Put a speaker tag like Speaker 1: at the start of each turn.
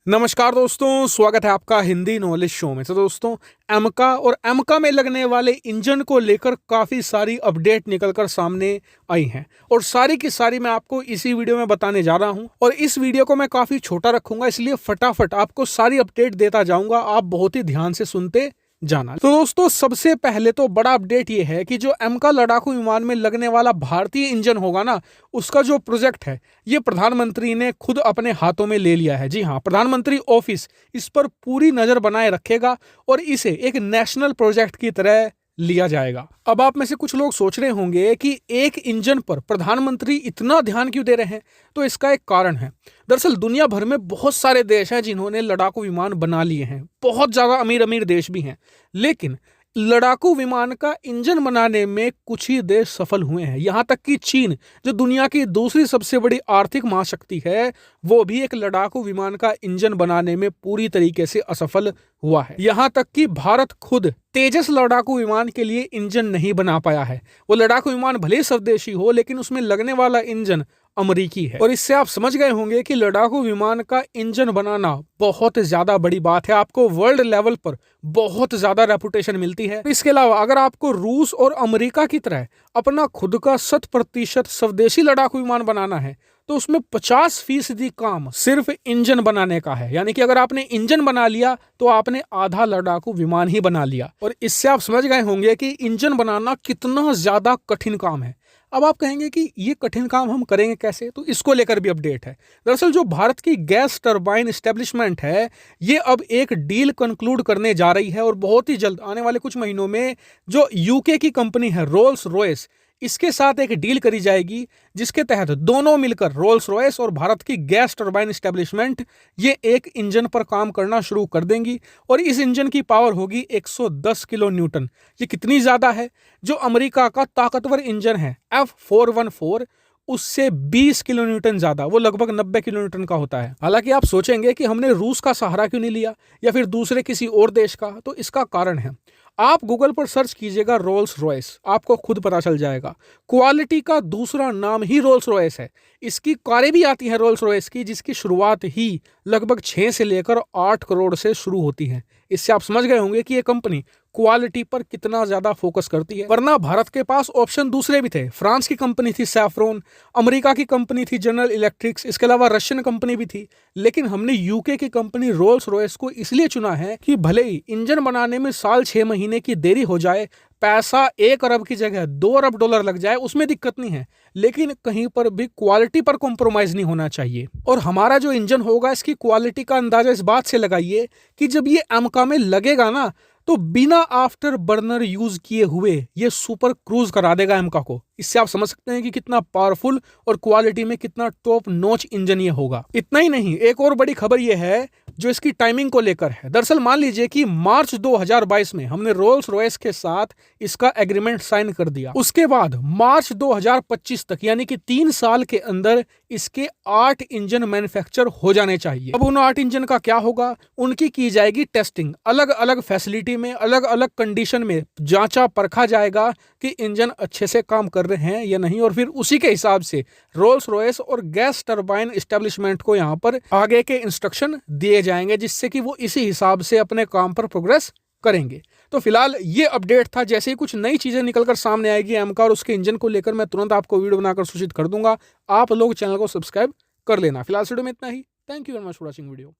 Speaker 1: नमस्कार दोस्तों, स्वागत है आपका हिंदी नॉलेज शो में। तो दोस्तों, एमका में लगने वाले इंजन को लेकर काफ़ी सारी अपडेट निकलकर सामने आई हैं और सारी की सारी मैं आपको इसी वीडियो में बताने जा रहा हूं। और इस वीडियो को मैं काफ़ी छोटा रखूंगा, इसलिए फटाफट आपको सारी अपडेट देता जाऊंगा। आप बहुत ही ध्यान से सुनते जाना। तो दोस्तों, सबसे पहले तो बड़ा अपडेट ये है कि जो एमका लड़ाकू विमान में लगने वाला भारतीय इंजन होगा ना, उसका जो प्रोजेक्ट है ये प्रधानमंत्री ने खुद अपने हाथों में ले लिया है। जी हाँ, प्रधानमंत्री ऑफिस इस पर पूरी नजर बनाए रखेगा और इसे एक नेशनल प्रोजेक्ट की तरह लिया जाएगा। अब आप में से कुछ लोग सोच रहे होंगे कि एक इंजन पर प्रधानमंत्री इतना ध्यान क्यों दे रहे हैं। तो इसका एक कारण है। दरअसल दुनिया भर में बहुत सारे देश हैं जिन्होंने लड़ाकू विमान बना लिए हैं, बहुत ज्यादा अमीर अमीर देश भी हैं, लेकिन लड़ाकू विमान का इंजन बनाने में कुछ ही देश सफल हुए हैं। यहां तक कि चीन, जो दुनिया की दूसरी सबसे बड़ी आर्थिक महाशक्ति है, वो भी एक लड़ाकू विमान का इंजन बनाने में पूरी तरीके से असफल हुआ है। यहां तक कि भारत खुद तेजस लड़ाकू विमान के लिए इंजन नहीं बना पाया है। वो लड़ाकू विमान भले ही स्वदेशी हो, लेकिन उसमें लगने वाला इंजन अमेरिकी है। और इससे आप समझ गए होंगे कि लड़ाकू विमान का इंजन बनाना बहुत ज्यादा बड़ी बात है। आपको वर्ल्ड लेवल पर बहुत ज्यादा रेपुटेशन मिलती है। इसके अलावा अगर आपको रूस और अमेरिका की तरह अपना खुद का 100% स्वदेशी लड़ाकू विमान बनाना है, तो उसमें 50% काम सिर्फ इंजन बनाने का है। यानी कि अगर आपने इंजन बना लिया तो आपने आधा लड़ाकू विमान ही बना लिया। और इससे आप समझ गए होंगे कि इंजन बनाना कितना ज्यादा कठिन काम है। अब आप कहेंगे कि ये कठिन काम हम करेंगे कैसे, तो इसको लेकर भी अपडेट है। दरअसल जो भारत की गैस टरबाइन एस्टेब्लिशमेंट है, ये अब एक डील कंक्लूड करने जा रही है और बहुत ही जल्द आने वाले कुछ महीनों में जो यूके की कंपनी है रोल्स रॉयस, इसके साथ एक डील करी जाएगी, जिसके तहत दोनों मिलकर रोल्स रॉयस और भारत की गैस टरबाइन एस्टेब्लिशमेंट ये एक इंजन पर काम करना शुरू कर देंगी। और इस इंजन की पावर होगी 110 किलो न्यूटन। ये कितनी ज्यादा है? जो अमेरिका का ताकतवर इंजन है F414, उससे 20 किलो न्यूटन ज्यादा, वो लगभग 90 किलो न्यूटन का होता है। हालांकि आप सोचेंगे कि हमने रूस का सहारा क्यों नहीं लिया या फिर दूसरे किसी और देश का, तो इसका कारण है। आप गूगल पर सर्च कीजिएगा रोल्स रॉयस, आपको खुद पता चल जाएगा। क्वालिटी का दूसरा नाम ही रोल्स रॉयस है। इसकी कारें भी आती हैं रोल्स रॉयस की, जिसकी शुरुआत ही लगभग 6 से लेकर 8 करोड़ से शुरू होती है। इससे आप समझ गए होंगे कि ये कंपनी क्वालिटी पर कितना ज्यादा फोकस करती है। वरना भारत के पास ऑप्शन दूसरे भी थे। फ्रांस की कंपनी थी सैफ्रॉन, अमेरिका की कंपनी थी जनरल इलेक्ट्रिक्स, इसके अलावा रशियन कंपनी भी थी। लेकिन हमने यूके की कंपनी रोल्स रॉयस को इसलिए चुना है कि भले ही इंजन बनाने में साल 6 महीने की देरी हो जाए, पैसा 1 अरब की जगह $2 अरब लग जाए, उसमें दिक्कत नहीं है, लेकिन कहीं पर भी क्वालिटी पर कॉम्प्रोमाइज नहीं होना चाहिए। और हमारा जो इंजन होगा, इसकी क्वालिटी का अंदाजा इस बात से लगाइए कि जब ये एमका में लगेगा ना, तो बिना आफ्टर बर्नर यूज किए हुए ये सुपर क्रूज करा देगा एमका को। इससे आप समझ सकते हैं कि कितना पावरफुल और क्वालिटी में कितना टॉप नॉच इंजन ये होगा। इतना ही नहीं, एक और बड़ी खबर ये है जो इसकी टाइमिंग को लेकर है। दरअसल मान लीजिए कि मार्च 2022 में हमने रोल्स रॉयस के साथ इसका एग्रीमेंट साइन कर दिया। उसके बाद मार्च 2025 तक, यानी कि 3 साल के अंदर इसके 8 इंजन मैन्युफैक्चर हो जाने चाहिए। अब उन 8 इंजन का क्या होगा? उनकी की जाएगी टेस्टिंग, अलग अलग फैसिलिटी में, अलग अलग कंडीशन में जांचा परखा जाएगा कि इंजन अच्छे से काम कर रहे हैं या नहीं। और फिर उसी के हिसाब से रोल्स रॉयस और गैस टरबाइन एस्टेब्लिशमेंट को यहां पर आगे के इंस्ट्रक्शन दिए जाएंगे, जिससे कि वो इसी हिसाब से अपने काम पर प्रोग्रेस करेंगे। तो फिलहाल ये अपडेट था। जैसे ही कुछ नई चीजें निकलकर सामने आएगी एमका और उसके इंजन को लेकर, मैं तुरंत आपको वीडियो बनाकर सूचित कर दूंगा। आप लोग चैनल को सब्सक्राइब कर लेना। फिलहाल वीडियो में इतना ही। Thank you very much for watching video.